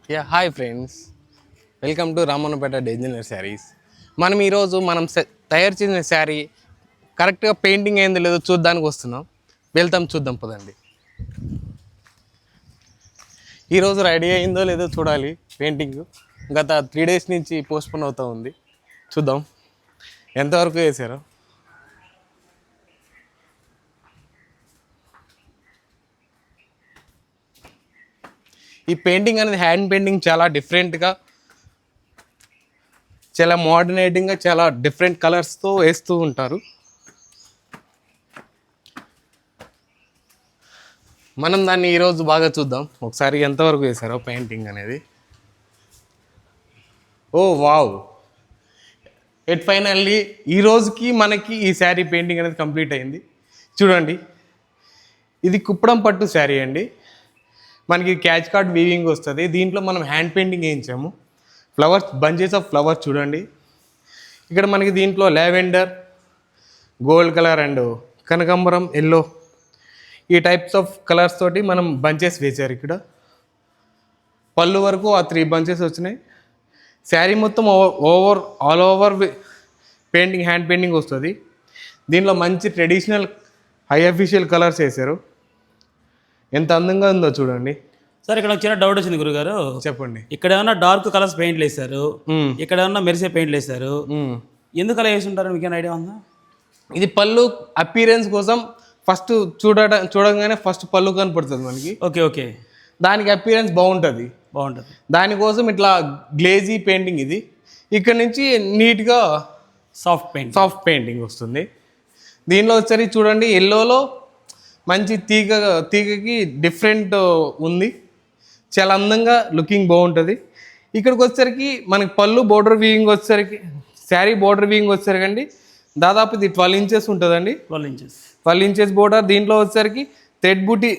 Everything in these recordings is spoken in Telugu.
Hi friends, welcome to Ramannapet designer saris. మనం తయారు చేసిన శారీ కరెక్ట్గా పెయింటింగ్ అయిందో లేదో చూడడానికి వస్తున్నాం. చూద్దాం పదండి. ఈరోజు రెడీ అయిందో లేదో చూడాలి. పెయింటింగ్ గత 3 days నుంచి పోస్ట్పోన్ అవుతూ ఉంది. చూద్దాం ఎంతవరకు వేసారో. ఈ పెయింటింగ్ అనేది హ్యాండ్ పెయింటింగ్ చాలా డిఫరెంట్గా, చాలా మోడర్నేటింగ్గా, చాలా డిఫరెంట్ కలర్స్తో వేస్తూ ఉంటారు. మనం దాన్ని ఈరోజు బాగా చూద్దాం. ఒకసారి ఎంతవరకు వేసారో పెయింటింగ్ అనేది. ఓ వావ్, ఫైనల్లీ ఈ రోజుకి మనకి ఈ శారీ పెయింటింగ్ అనేది కంప్లీట్ అయింది. చూడండి, ఇది కుప్పడం పట్టు శారీ అండి. మనకి క్యాచ్ కార్డ్ వీవింగ్ వస్తుంది. దీంట్లో మనం హ్యాండ్ పెయింటింగ్ వేయించాము. ఫ్లవర్స్, బంచెస్ ఆఫ్ ఫ్లవర్స్ చూడండి. ఇక్కడ మనకి దీంట్లో లావెండర్, గోల్డ్ కలర్ అండ్ కనకాంబరం, ఎల్లో, ఈ టైప్స్ ఆఫ్ కలర్స్ తోటి మనం బంచెస్ వేశారు. ఇక్కడ పళ్ళు వరకు ఆ 3 బంచెస్ వచ్చినాయి. శారీ మొత్తం all over painting, hand painting వస్తుంది. దీంట్లో మంచి ట్రెడిషనల్ హై అఫీషియల్ కలర్స్ వేశారు. ఎంత అందంగా ఉందో చూడండి. సార్, ఇక్కడ చిన్న డౌట్ వచ్చింది గురుగారు. చెప్పండి. ఇక్కడ ఏమన్నా డార్క్ కలర్స్ పెయింట్లు వేశారు, ఇక్కడ ఏమన్నా మెరిసే పెయింట్లు వేశారు. ఎందుకు అలా వేసి ఉంటారు? మీకు ఐడియా ఉందా? ఇది పళ్ళు అపీరెన్స్ కోసం. ఫస్ట్ చూడగానే ఫస్ట్ పళ్ళు కనపడుతుంది మనకి. ఓకే ఓకే, దానికి అపీరెన్స్ బాగుంటుంది. దానికోసం ఇట్లా గ్లేజీ పెయింటింగ్ ఇది. ఇక్కడ నుంచి నీట్గా సాఫ్ట్ పెయింటింగ్ వస్తుంది. దీనిలో వచ్చేసరికి చూడండి, ఎల్లోలో మంచి తీగకి డిఫరెంట్ ఉంది. చాలా అందంగా లుకింగ్ బాగుంటుంది. ఇక్కడికి వచ్చేసరికి మనకి పళ్ళు బోర్డర్ వీవింగ్ వచ్చేసరికి, శారీ బోర్డర్ వీవింగ్ వచ్చేసరికి అండి దాదాపు ఇది 12 inches ఉంటుందండి. 12 inches బోర్డర్. దీంట్లో వచ్చేసరికి థ్రెడ్ బూటీ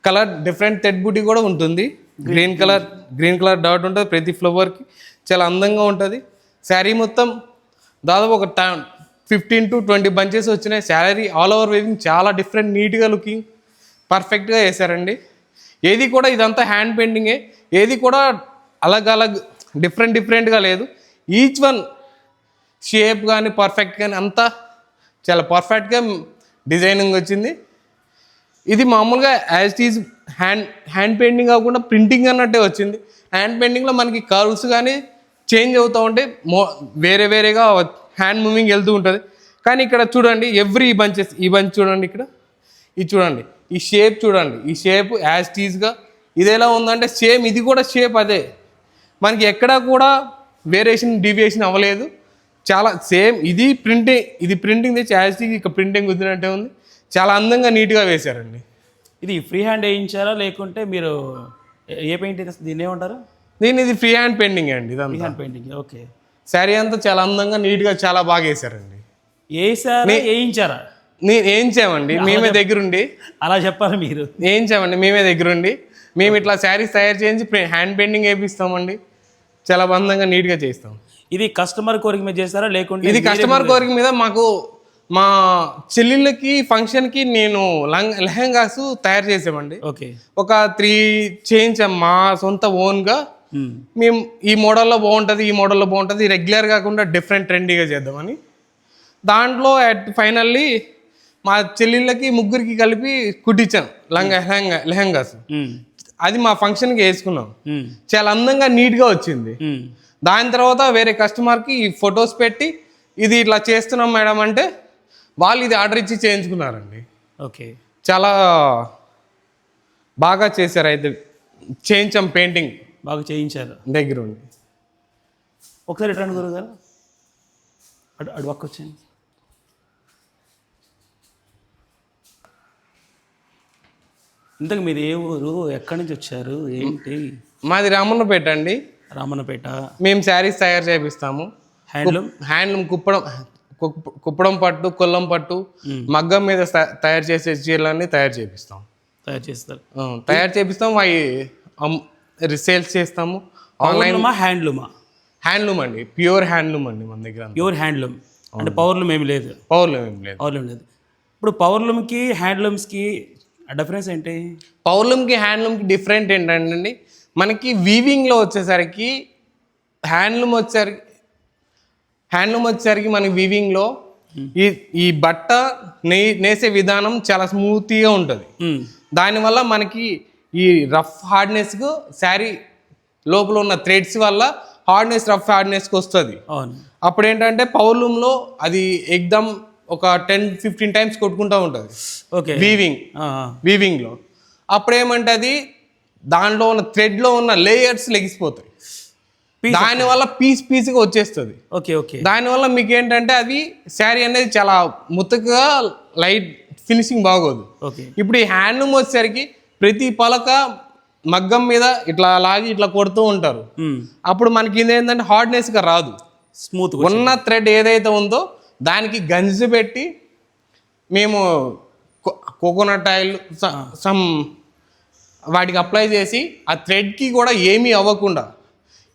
కలర్, డిఫరెంట్ థ్రెడ్ బూటీ కూడా ఉంటుంది. గ్రీన్ కలర్ డాట్ ఉంటుంది ప్రతి ఫ్లవర్కి. చాలా అందంగా ఉంటుంది. శారీ మొత్తం దాదాపు ఒక 15 to 20 బంచెస్ వచ్చినాయి. శారీ ఆల్ ఓవర్ వేవింగ్ చాలా డిఫరెంట్, నీట్గా లుకింగ్, పర్ఫెక్ట్గా వేశారండి. ఏది కూడా ఇదంతా హ్యాండ్ పెయింటింగే. ఏది కూడా అలగ్ డిఫరెంట్గా లేదు. ఈచ్ వన్ షేప్ కానీ పర్ఫెక్ట్ కానీ అంతా చాలా పర్ఫెక్ట్గా డిజైనింగ్ వచ్చింది. ఇది మామూలుగా as it is hand painting కాకుండా ప్రింటింగ్ అన్నట్టే వచ్చింది. హ్యాండ్ పెయింటింగ్లో మనకి కర్వ్స్ కానీ చేంజ్ అవుతూ ఉంటే వేరేగా హ్యాండ్ మూవింగ్ వెళ్తూ ఉంటుంది. కానీ ఇక్కడ చూడండి, ఎవ్రీ బంచెస్, ఈ బంచ్ చూడండి, ఇక్కడ ఇది చూడండి, ఈ షేప్ చూడండి, ఈ షేప్ యాజ్ ఇట్ ఈజ్గా ఇది ఎలా ఉందంటే సేమ్ ఇది కూడా షేప్ అదే. మనకి ఎక్కడా కూడా డీవియేషన్ అవ్వలేదు. చాలా సేమ్. ఇది ప్రింటింగ్ తెచ్చి యాజ్ ఇట్ ఈజ్ ఇక ప్రింటింగ్ కుదిరినట్టే ఉంది. చాలా అందంగా నీట్గా వేశారండి. ఇది ఫ్రీ హ్యాండ్ వేయించారా లేకుంటే మీరు ఏ పెయింటింగ్ దీన్ని ఏమంటారు? ఇది ఫ్రీ హ్యాండ్ పెయింటింగ్ అండి. Free hand painting. Okay. Sari అంతా చాలా అందంగా నీట్గా చాలా బాగా వేశారండి. వేయించారా? వేయించామండి మేమే దగ్గరుండి. అలా చెప్పాలి మీరు. వేయించామండి మేమే దగ్గరుండి. మేము ఇట్లా శారీస్ తయారు చేయించి హ్యాండ్ పెయింటింగ్ వేపిస్తామండి. చాలా అందంగా నీట్గా చేస్తాం. ఇది కస్టమర్ కోరిక మీద చేస్తారా లేకుంటే? ఇది కస్టమర్ కోరిక మీద. మా చెల్లెళ్ళకి ఫంక్షన్కి నేను లెహంగాస్ తయారు చేసామండి. ఓకే. ఒక 3 చేయించాం మా సొంత ఓన్గా. మేము ఈ మోడల్లో బాగుంటుంది, రెగ్యులర్ కాకుండా డిఫరెంట్ ట్రెండీగా చేద్దామని. దాంట్లో ఫైనల్లీ మా చెల్లెళ్ళకి ముగ్గురికి కలిపి కుట్టించాను లెహంగాస్. అది మా ఫంక్షన్కి వేసుకున్నాం. చాలా అందంగా నీట్గా వచ్చింది. దాని తర్వాత వేరే కస్టమర్కి ఈ ఫొటోస్ పెట్టి ఇది ఇట్లా చేస్తున్నాం మేడం అంటే వాళ్ళు ఇది ఆర్డర్ ఇచ్చి చేయించుకున్నారండి. ఓకే. చాలా బాగా చేశారు. అయితే చేయించాం, పెయింటింగ్ బాగా చేయించారు దగ్గర ఉండి. ఒకసారి రిటర్న్ గురుగారు అడు పక్క వచ్చాను. ఇంతకు మీరు ఏ ఊరు, ఎక్కడి నుంచి వచ్చారు, ఏంటి? మాది రామన్నపేట అండి. రామన్నపేట. మేము శారీస్ తయారు చేపిస్తాము. హ్యాండ్లూమ్ కుప్పడం పట్టు, కొల్లం పట్టు, మగ్గం మీద తయారు చేసే చీరలన్నీ తయారు చేపిస్తాం. తయారు చేపిస్తాం. అవి సేల్స్ చేస్తాము. ఆన్లైన్. హ్యాండ్లూమ్ అండి, ప్యూర్ హ్యాండ్లూమ్ అండి మన దగ్గర. ప్యూర్ హ్యాండ్లూమ్ అంటే పవర్లూమ్ ఏమి లేదు. పవర్లూమ్ లేదు. ఇప్పుడు పవర్లూమ్కి హ్యాండ్లూమ్స్కి డిఫరెన్స్ ఏంటి? పవర్లూమ్కి హ్యాండ్లూమ్కి డిఫరెంట్ ఏంటంటే, మనకి వీవింగ్లో వచ్చేసరికి హ్యాండ్లూమ్ వచ్చేసరికి మనకి వీవింగ్లో ఈ బట్ట నేసే విధానం చాలా స్మూత్గా ఉంటుంది. దానివల్ల మనకి ఈ రఫ్ హార్డ్నెస్కు శారీ లోపల ఉన్న థ్రెడ్స్ వల్ల రఫ్ హార్డ్నెస్కి వస్తుంది. అప్పుడు ఏంటంటే పవర్లూమ్లో అది ఎగ్దమ్ ఒక 10-15 టైమ్స్ కొట్టుకుంటూ ఉంటుంది వీవింగ్లో. అప్పుడు ఏమంటే అది దాంట్లో ఉన్న థ్రెడ్లో ఉన్న లేయర్స్ లెగిసిపోతాయి, దానివల్ల పీస్గా వచ్చేస్తుంది. దానివల్ల మీకు ఏంటంటే అది శారీ అనేది చాలా ముతకగా లైట్ ఫినిషింగ్ బాగోదు. ఇప్పుడు ఈ హ్యాండ్లూమ్ వచ్చేసరికి ప్రతి పలక మగ్గం మీద ఇట్లా లాగి ఇట్లా కొడుతూ ఉంటారు. అప్పుడు మనకి ఇదేంటంటే హార్డ్నెస్గా రాదు, స్మూత్ ఉన్న థ్రెడ్ ఏదైతే ఉందో దానికి గంజి పెట్టి మేము కోకోనట్ ఆయిల్ సమ్ వాటికి అప్లై చేసి ఆ థ్రెడ్కి కూడా ఏమీ అవ్వకుండా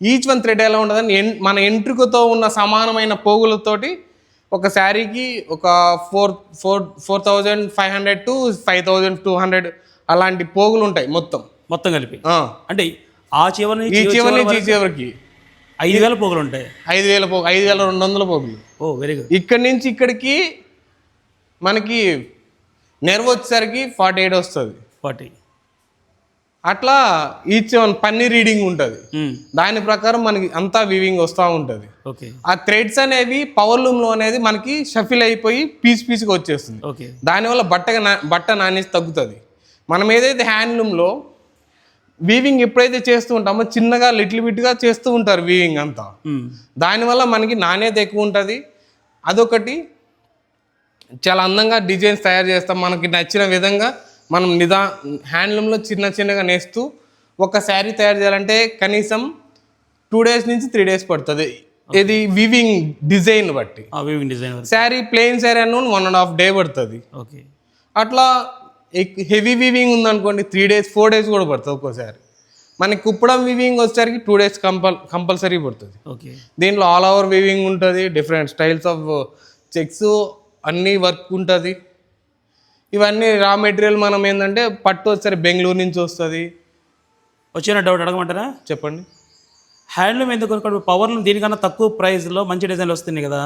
ఈచ్ వన్ థ్రెడ్ ఎలా ఉంటుందని మన ఎంట్రుకతో ఉన్న సమానమైన పోగులతోటి ఒక శారీకి ఒక 4,500 to 5,200 అలాంటి పోగులు ఉంటాయి మొత్తం కలిపి. అంటే ఆ చివరి ఈ చివరికి 5,000 పోగులు ఉంటాయి. 5,200 పోగులు. Very good. ఇక్కడి నుంచి ఇక్కడికి మనకి నెర్వ్ వచ్చేసరికి 48 వస్తుంది. 40 అట్లా ఈచ్ వన్ పన్నీ రీడింగ్ ఉంటుంది. దాని ప్రకారం మనకి అంతా వీవింగ్ వస్తూ ఉంటుంది. ఆ థ్రెడ్స్ అనేవి పవర్లూమ్లో అనేది మనకి షఫిల్ అయిపోయి పీస్గా వచ్చేస్తుంది. దానివల్ల బట్ట నాణ్యత తగ్గుతుంది. మనం ఏదైతే హ్యాండ్లూమ్లో వీవింగ్ ఎప్పుడైతే చేస్తూ ఉంటామో చిన్నగా లిటిల్ బిట్గా చేస్తూ ఉంటారు వీవింగ్ అంతా, దానివల్ల మనకి నాణ్యత ఎక్కువ ఉంటుంది. అదొకటి, చాలా అందంగా డిజైన్స్ తయారు చేస్తాం మనకి నచ్చిన విధంగా. మనం హ్యాండ్లూమ్లో చిన్నగా నేస్తూ ఒక శారీ తయారు చేయాలంటే కనీసం 2 days నుంచి 3 days పడుతుంది. ఇది వీవింగ్ డిజైన్ బట్టి. శారీ ప్లెయిన్ శారీ అన్న 1.5 day పడుతుంది. అట్లా హెవీ వీవింగ్ ఉందనుకోండి 3 days 4 days కూడా పడుతుంది ఒక్కోసారి. మనకి కుప్పడం వీవింగ్ వచ్చేసరికి 2 days కంపల్సరీ పడుతుంది. దీంట్లో ఆల్ ఓవర్ వీవింగ్ ఉంటుంది, డిఫరెంట్ స్టైల్స్ ఆఫ్ చెక్స్ అన్నీ వర్క్ ఉంటుంది. ఇవన్నీ రా మెటీరియల్ మనం ఏంటంటే పట్టు వచ్చేసరి బెంగళూరు నుంచి వస్తుంది. వచ్చిన డౌట్ అడగమంటారా? చెప్పండి. హ్యాండ్లూమ్ ఎందుకు పవర్లూమ్ దీనికన్నా తక్కువ ప్రైస్లో మంచి డిజైన్లు వస్తున్నాయి కదా.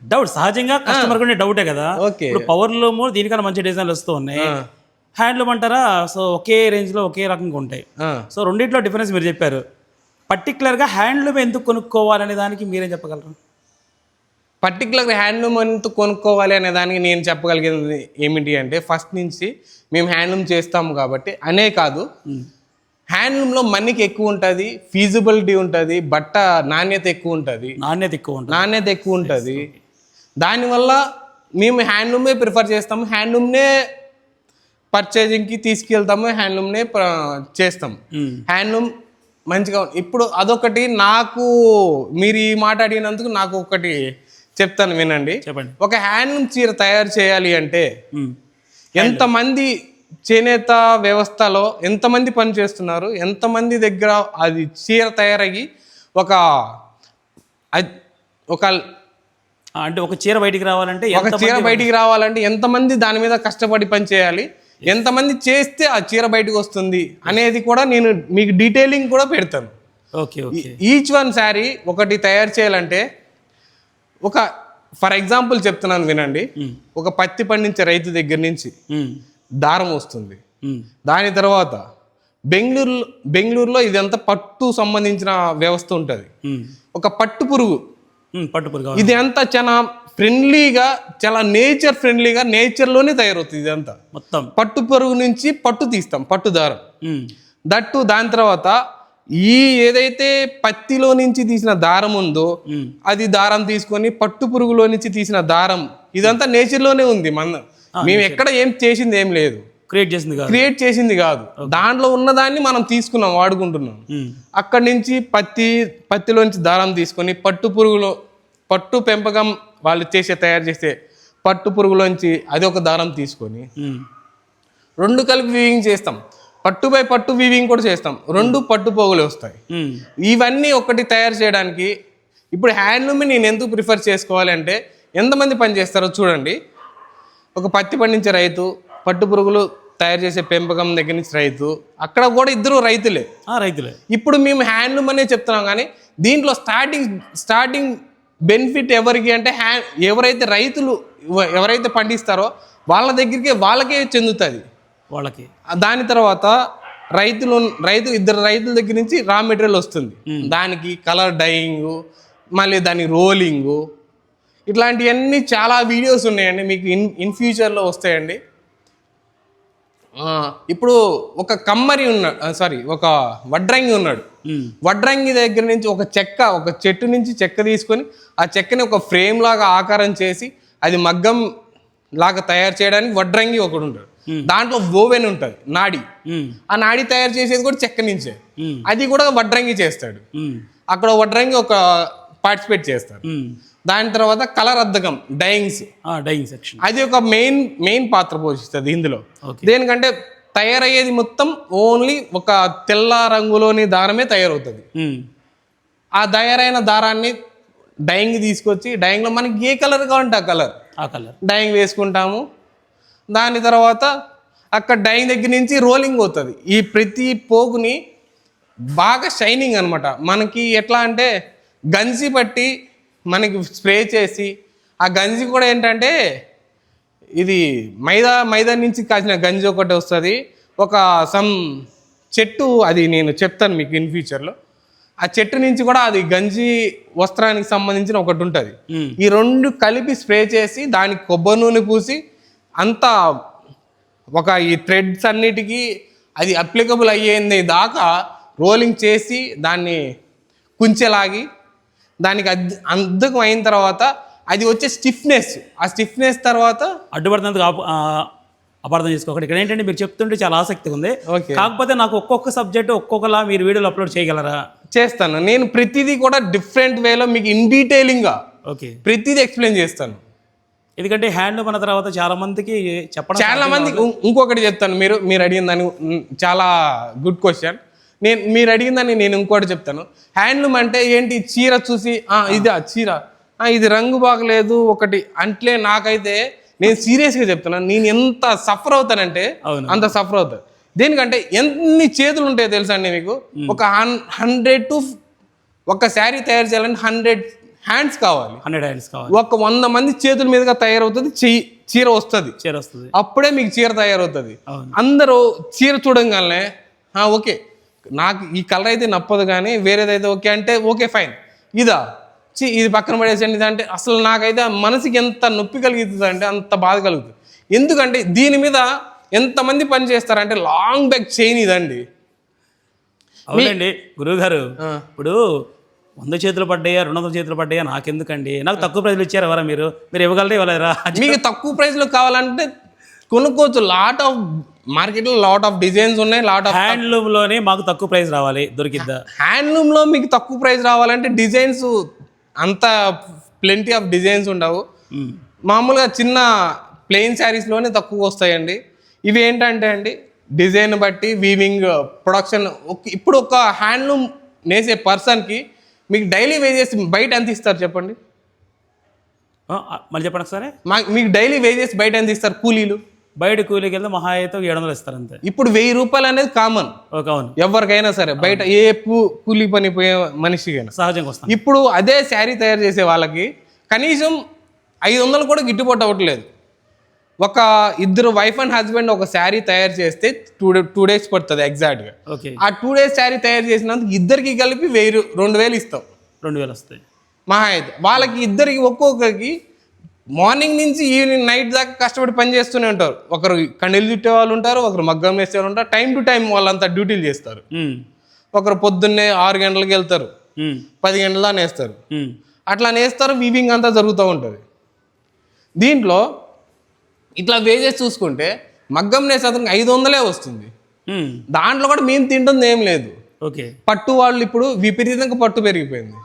డౌట్ సహజంగా కస్టమర్ ఉండే డౌటే కదా. ఇప్పుడు పవర్లూమ్ దీనికన్నా మంచి డిజైన్లు వస్తూ ఉన్నాయి, హ్యాండ్లూమ్ అంటారా? సో ఒకే రేంజ్లో ఒకే రకంగా ఉంటాయి. సో రెండింటిలో డిఫరెన్స్ మీరు చెప్పారు. పర్టికులర్గా హ్యాండ్లూమ్ ఎందుకు కొనుక్కోవాలనే దానికి మీరేం చెప్పగలరు? పర్టికులర్గా హ్యాండ్లూమ్ ఎందుకు కొనుక్కోవాలి అనే దానికి నేను చెప్పగలిగేది ఏమిటి అంటే, ఫస్ట్ నుంచి మేము హ్యాండ్లూమ్ చేస్తాము కాబట్టి అనే కాదు, హ్యాండ్లూమ్లో మనీకి ఎక్కువ ఉంటుంది, ఫీజిబిలిటీ ఉంటుంది, బట్ట నాణ్యత ఎక్కువ ఉంటుంది. దానివల్ల మేము హ్యాండ్లూమే ప్రిఫర్ చేస్తాము, హ్యాండ్లూమ్నే పర్చేజింగ్కి తీసుకెళ్తాము, హ్యాండ్లూమ్నే చేస్తాం. హ్యాండ్లూమ్ మంచిగా ఇప్పుడు అదొకటి. నాకు మీరు ఈ మాట అడిగినందుకు నాకు ఒకటి చెప్తాను, వినండి. ఒక హ్యాండ్లూమ్ చీర తయారు చేయాలి అంటే ఎంతమంది చేనేత వ్యవస్థలో ఎంతమంది పని చేస్తున్నారు, ఎంతమంది దగ్గర అది చీర తయారయ్యి అంటే ఒక చీర బయటికి రావాలంటే ఎంతమంది దాని మీద కష్టపడి పని చేయాలి, ఎంతమంది చేస్తే ఆ చీర బయటకు వస్తుంది అనేది కూడా నేను మీకు డీటెయిలింగ్ కూడా పెడతాను. ఈచ్ వన్ శారీ ఒకటి తయారు చేయాలంటే ఫర్ ఎగ్జాంపుల్ చెప్తున్నాను వినండి. ఒక పత్తి పండించే రైతు దగ్గర నుంచి దారం వస్తుంది. దాని తర్వాత బెంగళూరులో ఇదంతా పట్టు సంబంధించిన వ్యవస్థ ఉంటుంది. ఒక పట్టు పురుగు ఇది అంతా చాలా ఫ్రెండ్లీగా, చాలా నేచర్లోనే తయారవుతుంది. ఇదంతా మొత్తం పట్టు పురుగు నుంచి పట్టు తీస్తాం, పట్టు దారం. దాని తర్వాత ఈ ఏదైతే పత్తిలో నుంచి తీసిన దారం ఉందో అది దారం తీసుకొని పట్టు పురుగులో నుంచి తీసిన దారం, ఇదంతా నేచర్లోనే ఉంది. మేము ఎక్కడ ఏం చేసింది ఏం లేదు, క్రియేట్ చేసింది కాదు. దాంట్లో ఉన్నదాన్ని మనం తీసుకున్నాం, వాడుకుంటున్నాం. అక్కడి నుంచి పత్తిలోంచి దారం తీసుకొని పట్టు పెంపకం వాళ్ళు తయారు చేసే పట్టు పురుగులోంచి అది ఒక దారం తీసుకొని 2 కలిపి వీవింగ్ చేస్తాం. పట్టు బై పట్టు వీవింగ్ కూడా చేస్తాం, 2 పట్టు పోగులు వస్తాయి. ఇవన్నీ ఒకటి తయారు చేయడానికి ఇప్పుడు హ్యాండ్లూమ్ నేను ఎందుకు ప్రిఫర్ చేసుకోవాలి అంటే, ఎంతమంది పని చేస్తారో చూడండి. ఒక పత్తి పండించే రైతు పట్టు పురుగులు తయారు చేసే పెంపకం దగ్గర నుంచి రైతు, అక్కడ కూడా ఇద్దరు రైతులే. రైతులే. ఇప్పుడు మేము హ్యాండ్లూమ్ అనే చెప్తున్నాం, కానీ దీంట్లో స్టార్టింగ్ బెనిఫిట్ ఎవరికి అంటే ఎవరైతే రైతులు ఎవరైతే పండిస్తారో వాళ్ళకే చెందుతుంది వాళ్ళకి. దాని తర్వాత ఇద్దరు రైతుల దగ్గర నుంచి రా మెటీరియల్ వస్తుంది. దానికి కలర్ డైయింగ్, మళ్ళీ దాని రోలింగు, ఇట్లాంటివన్నీ చాలా వీడియోస్ ఉన్నాయండి, మీకు ఇన్ ఫ్యూచర్లో వస్తాయండి. ఇప్పుడు ఒక కమ్మరి ఒక వడ్రంగి ఉన్నాడు. వడ్రంగి దగ్గర నుంచి ఒక చెట్టు నుంచి చెక్క తీసుకొని ఆ చెక్కని ఒక ఫ్రేమ్ లాగా ఆకారం చేసి అది మగ్గం లాగా తయారు చేయడానికి వడ్రంగి ఒకడు ఉంటాడు. దాంట్లో ఓవెన్ ఉంటుంది, నాడి. ఆ నాడి తయారు చేసేది కూడా చెక్క నుంచే, అది కూడా వడ్రంగి చేస్తాడు. అక్కడ వడ్రంగి ఒక పార్టిసిపేట్ చేస్తారు. దాని తర్వాత కలర్ అద్దకం, డైయింగ్ సెక్షన్, అది ఒక మెయిన్ పాత్ర పోషిస్తుంది ఇందులో. దేనికంటే తయారయ్యేది మొత్తం ఓన్లీ ఒక తెల్ల రంగులోని దారమే తయారవుతుంది. ఆ తయారైన దారాన్ని డైయింగ్ తీసుకొచ్చి డైయింగ్లో మనకి ఏ కలర్ కావాలంటే ఆ కలర్ డైయింగ్ వేసుకుంటాము. దాని తర్వాత అక్కడ డైయింగ్ దగ్గర నుంచి రోలింగ్ అవుతుంది. ఈ ప్రతి పోగుని బాగా షైనింగ్ అనమాట. మనకి ఎట్లా అంటే గంజి పట్టి మనకి స్ప్రే చేసి, ఆ గంజి కూడా ఏంటంటే ఇది మైదా నుంచి కాసిన గంజి ఒకటి వస్తుంది. ఒక చెట్టు, అది నేను చెప్తాను మీకు ఇన్ ఫ్యూచర్లో. ఆ చెట్టు నుంచి కూడా అది గంజి వస్త్రానికి సంబంధించిన ఒకటి ఉంటుంది. ఈ రెండు కలిపి స్ప్రే చేసి దానికి కొబ్బరి నూనె పూసి అంతా ఈ థ్రెడ్స్ అన్నిటికీ అది అప్లికబుల్ అయ్యేది దాకా రోలింగ్ చేసి దాన్ని కుంచెలాగి దానికి అద్దకం అయిన తర్వాత అది వచ్చే స్టిఫ్నెస్ తర్వాత అడ్డుపడుతున్నందుకు అపార్థం చేసుకోకండి. ఇక్కడ ఏంటంటే మీరు చెప్తుంటే చాలా ఆసక్తిగా ఉంది. కాకపోతే నాకు ఒక్కొక్క సబ్జెక్ట్ ఒక్కొక్కలా మీరు వీడియోలో అప్లోడ్ చేయగలరా? చేస్తాను. నేను ప్రతిదీ కూడా డిఫరెంట్ వేలో మీకు ఇన్ డీటెయిలింగ్గా ప్రతిదీ ఎక్స్ప్లెయిన్ చేస్తాను. ఎందుకంటే హ్యాండ్లూమ్ అన్న తర్వాత చాలా మందికి చాలా మందికి ఇంకొకటి చెప్తాను. మీరు అడిగిన దాన్ని చాలా గుడ్ క్వశ్చన్. మీరు అడిగిన దాన్ని నేను ఇంకోటి చెప్తాను. హ్యాండ్లూమ్ అంటే ఏంటి? చీర చూసి ఇదా చీర, ఇది రంగు బాగలేదు ఒకటి అంటే, నాకైతే నేను సీరియస్గా చెప్తున్నాను, నేను ఎంత సఫర్ అవుతానంటే అంత సఫర్ అవుతాను. దేనికంటే ఎన్ని చేతులు ఉంటాయో తెలుసా అండి మీకు? ఒక 100 to ఒక శారీ తయారు చేయాలంటే 100 హ్యాండ్స్ కావాలి. 100 హ్యాండ్స్ కావాలి. ఒక 100 మంది చేతుల మీదుగా తయారవుతుంది, చీర వస్తుంది. అప్పుడే మీకు చీర తయారవుతుంది. అందరూ చీర చూడంగానే ఓకే నాకు ఈ కలర్ అయితే నప్పదు కానీ వేరేదైతే ఓకే అంటే ఓకే ఫైన్, ఇది పక్కన పడేసండి. ఇదంటే అసలు నాకైతే మనసుకి ఎంత నొప్పి కలుగుతుంది అంటే అంత బాధ కలుగుతుంది. ఎందుకంటే దీని మీద ఎంతమంది పని చేస్తారంటే లాంగ్ బ్యాక్ చైన్ ఇదండి. అవునండి గురువుగారు, ఇప్పుడు 100 చేతులు పడ్డాయా 200 చేతులు పడ్డాయా నాకెందుకండి? నాకు తక్కువ ప్రైజ్లు ఇచ్చారు ఎవరా? మీరు ఇవ్వగలరా ఇవ్వలేరా? మీకు తక్కువ ప్రైజ్లో కావాలంటే కొనుక్కోవచ్చు. మార్కెట్లో లాట్ ఆఫ్ డిజైన్స్ ఉన్నాయి. హ్యాండ్లూమ్లోనే మాకు తక్కువ ప్రైస్ రావాలి, దొరికిద్దా? హ్యాండ్లూమ్లో మీకు తక్కువ ప్రైస్ రావాలంటే డిజైన్స్ అంత ప్లెంటీ ఆఫ్ డిజైన్స్ ఉండవు. మామూలుగా చిన్న ప్లెయిన్ శారీస్లోనే తక్కువ వస్తాయండి. ఇవి ఏంటంటే అండి డిజైన్ బట్టి వీవింగ్ ప్రొడక్షన్. ఇప్పుడు ఒక హ్యాండ్లూమ్ నేసే పర్సన్కి మీకు డైలీ వేజెస్ బయట ఎంత ఇస్తారు చెప్పండి? మళ్ళీ చెప్పండి ఒకసారి. మీకు డైలీ వేజెస్ బయట ఎంత ఇస్తారు? కూలీలు బయట కూలీకి వెళ్తే మహా అయితే 700 ఇస్తారు అంతే. ఇప్పుడు 1000 రూపాయలు అనేది కామన్ ఎవరికైనా సరే, బయట ఏ కూలీ పని పోయే మనిషికైనా సహజంగా వస్తుంది. ఇప్పుడు అదే శారీ తయారు చేసే వాళ్ళకి కనీసం 500 కూడా గిట్టుబాటు అవ్వట్లేదు. ఒక ఇద్దరు వైఫ్ అండ్ హస్బెండ్ ఒక శారీ తయారు చేస్తే 2 days పడుతుంది ఎగ్జాక్ట్గా. ఆ 2 days శారీ తయారు చేసినందుకు ఇద్దరికి కలిపి 2000 ఇస్తాం. 2000 వస్తాయి మహా అయితే. వాళ్ళకి ఇద్దరికి ఒక్కొక్కరికి మార్నింగ్ నుంచి ఈవినింగ్ నైట్ దాకా కష్టపడి పని చేస్తూనే ఉంటారు. ఒకరు కండీలు చుట్టే వాళ్ళు ఉంటారు, ఒకరు మగ్గం వేసే వాళ్ళు ఉంటారు. టైం టు టైం వాళ్ళంతా డ్యూటీలు చేస్తారు. ఒకరు పొద్దున్నే 6 గంటలకు వెళ్తారు, 10 గంటల దాకా నేస్తారు. అట్లా నేస్తారు, వీవింగ్ అంతా జరుగుతూ ఉంటుంది. దీంట్లో ఇట్లా వేజెస్ చూసుకుంటే మగ్గం నేసే అతనికి 500 వస్తుంది. దాంట్లో కూడా మేము తింటుంది ఏం లేదు. పట్టు వాళ్ళు ఇప్పుడు విపరీతంగా పట్టు పెరిగిపోయింది.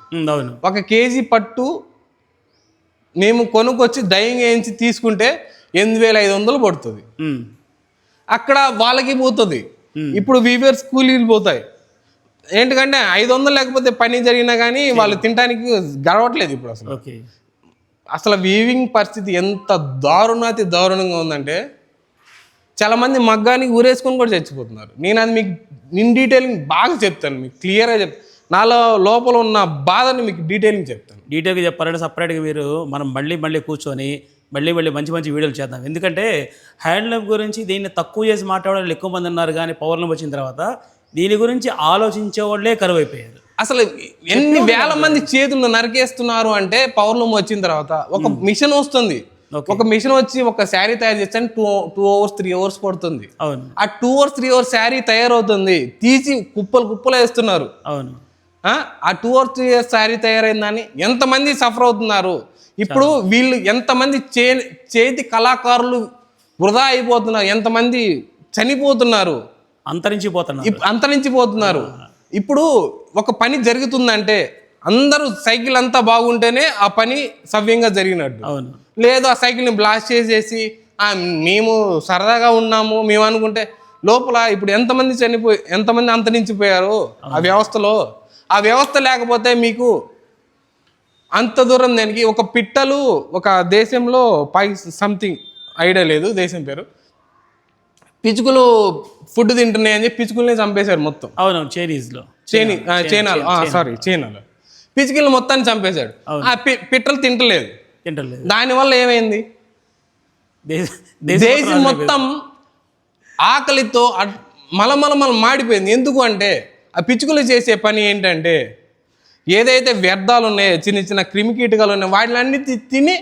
1 kg పట్టు మేము కొనుక్కొచ్చి డైయింగ్ వేయించి తీసుకుంటే 8500 పడుతుంది. అక్కడ వాళ్ళకి పోతుంది. ఇప్పుడు వీవర్స్ కూలీలు పోతాయి. ఏంటంటే 500 లేకపోతే పని జరిగినా కానీ వాళ్ళు తినడానికి గడవట్లేదు ఇప్పుడు. అసలు వీవింగ్ పరిస్థితి ఎంత దారుణంగా ఉందంటే చాలా మంది మగ్గానికి ఊరేసుకొని కూడా చచ్చిపోతున్నారు. నేను అది మీకు ఇన్ డీటెయిలింగ్ బాగా చెప్తాను, మీకు క్లియర్గా చెప్తాను. నాలో లోపల ఉన్న బాధని మీకు డీటెయిలింగ్ చెప్తాను. డీటెయిల్గా చెప్పాలంటే సపరేట్గా మీరు మనం మళ్ళీ కూర్చొని మళ్ళీ మంచి వీడియోలు చేద్దాం. ఎందుకంటే హ్యాండ్లూమ్ గురించి దీన్ని తక్కువ చేసి మాట్లాడే వాళ్ళు ఎక్కువ మంది ఉన్నారు, కానీ పవర్లూమ్ వచ్చిన తర్వాత దీని గురించి ఆలోచించే వాళ్ళే కరువైపోయారు. అసలు ఎన్ని వేల మంది చేతులు నరికేస్తున్నారు అంటే పవర్లూమ్ వచ్చిన తర్వాత ఒక మిషన్ వస్తుంది. ఒక మిషన్ వచ్చి ఒక శారీ తయారు చేస్తే 2 hours 3 hours పడుతుంది. అవును. ఆ 2 hours 3 hours శారీ తయారవుతుంది, తీసి కుప్పలు వేస్తున్నారు. అవును. ఆ 2 hours 3 hours శారీ తయారైందని ఎంతమంది సఫర్ అవుతున్నారు. ఇప్పుడు వీళ్ళు ఎంతమంది చేతి కళాకారులు వృధా అయిపోతున్నారు, ఎంతమంది చనిపోతున్నారు, అంతరించిపోతున్నారు. ఇప్పుడు ఒక పని జరుగుతుందంటే అందరూ సైకిల్ అంతా బాగుంటేనే ఆ పని సవ్యంగా జరిగినట్టు. అవును. లేదు ఆ సైకిల్ని బ్లాస్ట్ చేసేసి మేము సరదాగా ఉన్నాము మేము అనుకుంటే లోపల ఇప్పుడు ఎంతమంది అంతరించిపోయారు ఆ వ్యవస్థలో. ఆ వ్యవస్థ లేకపోతే మీకు అంత దూరం దానికి ఒక పిట్టలు ఒక దేశంలో సంథింగ్ ఐడియా లేదు దేశం పేరు, పిచ్చుకలు ఫుడ్ తింటున్నాయని చెప్పి పిచ్చుకల్ని చంపేశారు మొత్తం. అవును. చైనాలో పిచ్చుకలు మొత్తాన్ని చంపేశాడు. ఆ పిట్టలు తింటలేదు. దానివల్ల ఏమైంది, దేశం మొత్తం ఆకలితో మలమల మాడిపోయింది. ఎందుకు అంటే ఆ పిచ్చుకలు చేసే పని ఏంటంటే ఏదైతే వ్యర్థాలు ఉన్నాయో చిన్న క్రిమికీటకాలు ఉన్నాయో వాటిలన్నీ తిని,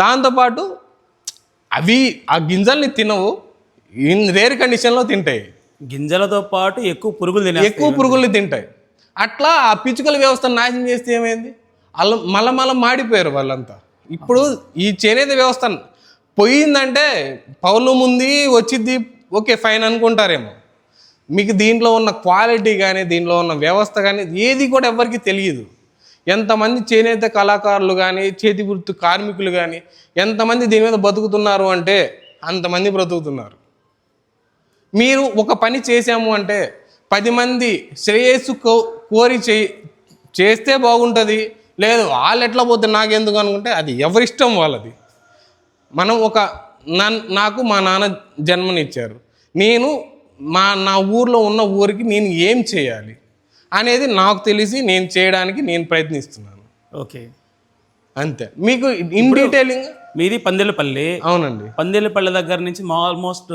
దాంతోపాటు అవి ఆ గింజల్ని తినవు, రేర్ కండిషన్లో తింటాయి. గింజలతో పాటు ఎక్కువ పురుగులు తింటాయి. అట్లా ఆ పిచ్చుకల వ్యవస్థను నాశనం చేస్తే ఏమైంది, మళ్ళా మాడిపోయారు వాళ్ళంతా. ఇప్పుడు ఈ చేనేత వ్యవస్థ పోయిందంటే పౌర్ణం ఉంది వచ్చింది ఓకే ఫైన్ అనుకుంటారేమో, మీకు దీంట్లో ఉన్న క్వాలిటీ కానీ దీంట్లో ఉన్న వ్యవస్థ కానీ ఏది కూడా ఎవరికి తెలియదు. ఎంతమంది చేనేత కళాకారులు కానీ చేతి వృత్తి కార్మికులు కానీ ఎంతమంది దీని మీద బతుకుతున్నారు అంటే అంతమంది బ్రతుకుతున్నారు. మీరు ఒక పని చేసాము అంటే 10 మంది శ్రేయస్సు కోరి చేస్తే బాగుంటుంది, లేదు వాళ్ళు ఎట్లా పోతే నాకెందుకు అనుకుంటే అది ఎవరిష్టం వాళ్ళది. మనం నాకు మా నాన్న జన్మనిచ్చారు, నేను నా ఊర్లో ఉన్న ఊరికి నేను ఏం చేయాలి అనేది నాకు తెలిసి నేను చేయడానికి నేను ప్రయత్నిస్తున్నాను. ఓకే, అంతే. మీకు ఇన్ డీటెయిలింగ్ మీది పందిళ్ళపల్లి. అవునండి. పందిళ్ళపల్లి దగ్గర నుంచి ఆల్మోస్ట్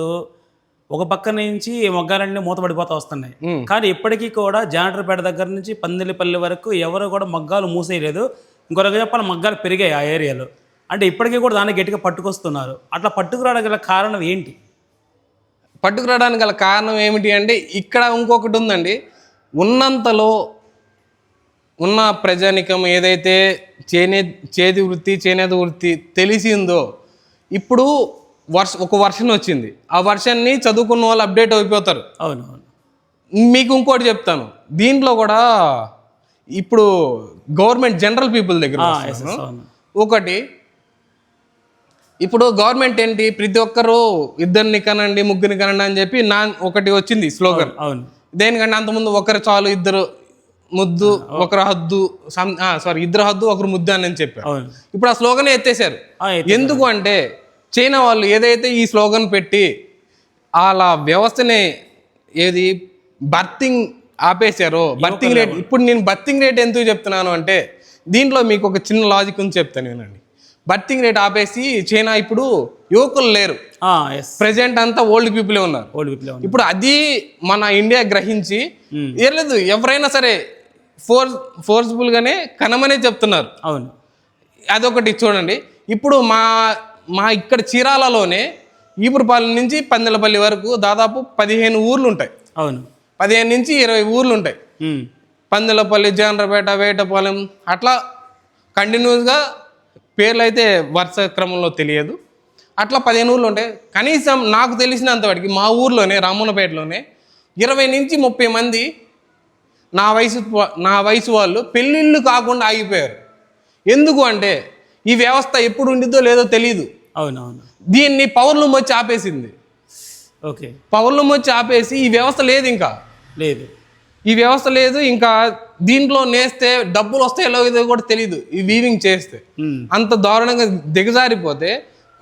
ఒక పక్క నుంచి మొగ్గాలన్నీ మూతపడిపోతా వస్తున్నాయి, కానీ ఇప్పటికీ కూడా జానటర్పేట దగ్గర నుంచి పందిళ్ళపల్లి వరకు ఎవరు కూడా మగ్గాలు మూసేయలేదు. ఇంకొక చెప్పాలి, మగ్గాలు పెరిగాయి ఆ ఏరియాలో. అంటే ఇప్పటికీ కూడా దాన్ని గట్టిగా పట్టుకొస్తున్నారు. అట్లా పట్టుకురావడానికి గల కారణం ఏంటి? పట్టుకురావడానికి గల కారణం ఏమిటి అంటే ఇక్కడ ఇంకొకటి ఉందండి. ఉన్నంతలో ఉన్న ప్రజానికం ఏదైతే చేనేత వృత్తి తెలిసిందో, ఇప్పుడు ఒక వర్షన్ వచ్చింది, ఆ వర్షన్ని చదువుకున్న వాళ్ళు అప్డేట్ అయిపోతారు. అవునవును. మీకు ఇంకోటి చెప్తాను, దీంట్లో కూడా ఇప్పుడు గవర్నమెంట్ జనరల్ పీపుల్ దగ్గర ఒకటి, ఇప్పుడు గవర్నమెంట్ ఏంటి ప్రతి ఒక్కరు 2 కనండి 3 కనండి అని చెప్పి ఒకటి వచ్చింది స్లోగన్. అవును. దేనికంటే అంతకుముందు ఒకరు చాలు 2 ముద్దు ఒకరు హద్దు, 2 హద్దు 1 ముద్దు అని చెప్పారు. ఇప్పుడు ఆ స్లోగన్ ఎత్తేసారు. ఎందుకు అంటే చైనా వాళ్ళు ఏదైతే ఈ స్లోగన్ పెట్టి అలా వ్యవస్థని బర్తింగ్ ఆపేశారో, బర్తింగ్ రేట్. ఇప్పుడు నేను బర్తింగ్ రేట్ ఎందుకు చెప్తున్నాను అంటే దీంట్లో మీకు ఒక చిన్న లాజిక్ ఉంది చెప్తాను వినండి. బర్తింగ్ రేట్ ఆపేసి చైనా ఇప్పుడు యువకులు లేరు, ప్రెజెంట్ అంతా ఓల్డ్ పీపులే ఉన్నారు. ఇప్పుడు అది మన ఇండియా గ్రహించి లేదు ఎవరైనా సరే ఫోర్స్ఫుల్గానే కనమనే చెప్తున్నారు. అవును. అదొకటి చూడండి. ఇప్పుడు మా ఇక్కడ చీరాలలోనే ఈపురపాలెం నుంచి పందిళ్ళపల్లి వరకు దాదాపు 15 ఊర్లు ఉంటాయి. అవును. 15 నుంచి 20 ఊర్లు ఉంటాయి. పందిళ్ళపల్లి, జానటర్పేట, వేటపాలెం అట్లా కంటిన్యూస్గా పేర్లు అయితే వరుస క్రమంలో తెలియదు. అట్లా 15 ఊర్లు ఉంటాయి. కనీసం నాకు తెలిసినంతవాడికి మా ఊర్లోనే రామన్నపేటలోనే 20 నుంచి 30 మంది నా వయసు వాళ్ళు పెళ్ళిళ్ళు కాకుండా ఆగిపోయారు. ఎందుకు అంటే ఈ వ్యవస్థ ఎప్పుడు ఉండిద్దో లేదో తెలియదు. అవునవును. దీన్ని పవర్లూమ్ వచ్చి ఆపేసింది. ఓకే, పవర్లూమ్ వచ్చి ఆపేసి ఈ వ్యవస్థ లేదు, ఇంకా లేదు, ఈ వ్యవస్థ లేదు. ఇంకా దీంట్లో నేస్తే డబ్బులు వస్తాయో లేదో కూడా తెలియదు. ఈ వీవింగ్ చేస్తే అంత దారుణంగా దిగజారిపోతే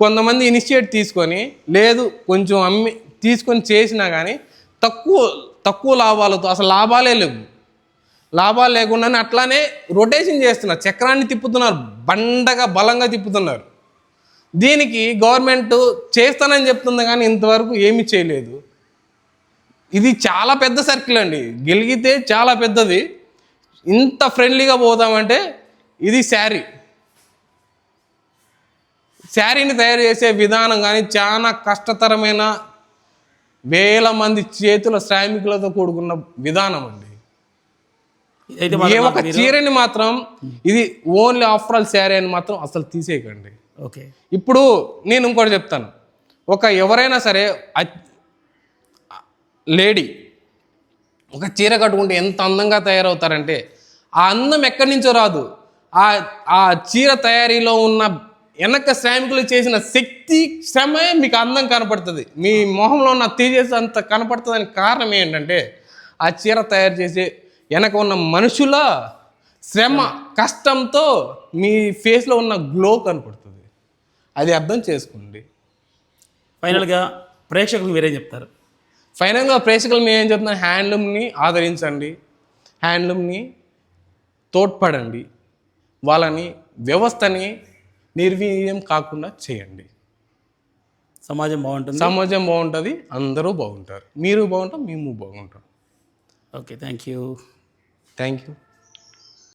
కొంతమంది ఇనిషియేట్ తీసుకొని లేదు కొంచెం తీసుకొని చేసినా కానీ తక్కువ తక్కువ లాభాలతో, అసలు లాభాలే లేవు. లాభాలు లేకుండానే అట్లానే రొటేషన్ చేస్తున్నారు, చక్రాన్ని తిప్పుతున్నారు, బలంగా తిప్పుతున్నారు. దీనికి గవర్నమెంట్ చేస్తానని చెప్తుంది కానీ ఇంతవరకు ఏమీ చేయలేదు. ఇది చాలా పెద్ద సర్కిల్ అండి, గెలిగితే చాలా పెద్దది. ఇంత ఫ్రెండ్లీగా పోదామంటే ఇది శారీని తయారు చేసే విధానం కానీ చాలా కష్టతరమైన, వేల మంది చేతుల శ్రామికులతో కూడుకున్న విధానం అండి. ఏ ఒక చీరని మాత్రం ఇది ఓన్లీ ఆఫ్టర్ ఆల్ శారీ అని మాత్రం అసలు తీసేయకండి. ఓకే, ఇప్పుడు నేను ఇంకోటి చెప్తాను. ఎవరైనా సరే లేడీ ఒక చీర కట్టుకుంటే ఎంత అందంగా తయారవుతారంటే ఆ అందం ఎక్కడి నుంచో రాదు. ఆ చీర తయారీలో ఉన్న వెనక శ్రామికులు చేసిన శక్తి శ్రమే మీకు అందం కనపడుతుంది. మీ మొహంలో ఉన్న తేజస్ అంత కనపడుతుందని కారణం ఏంటంటే ఆ చీర తయారు చేసే వెనక ఉన్న మనుషుల శ్రమ, కష్టంతో మీ ఫేస్లో ఉన్న గ్లో కనపడుతుంది. అది అర్థం చేసుకోండి. ఫైనల్గా ప్రేక్షకులు మీరేం చెప్తారు? ఫైనల్గా ప్రేక్షకులు మేము ఏం చెప్తున్నాం, హ్యాండ్లూమ్ని ఆదరించండి, హ్యాండ్లూమ్ని తోడ్పడండి, వాళ్ళని వ్యవస్థని నిర్వీర్యం కాకుండా చేయండి. సమాజం బాగుంటుంది, అందరూ బాగుంటారు, మీరు బాగుంటారు, మేము బాగుంటాం. Okay, thank you.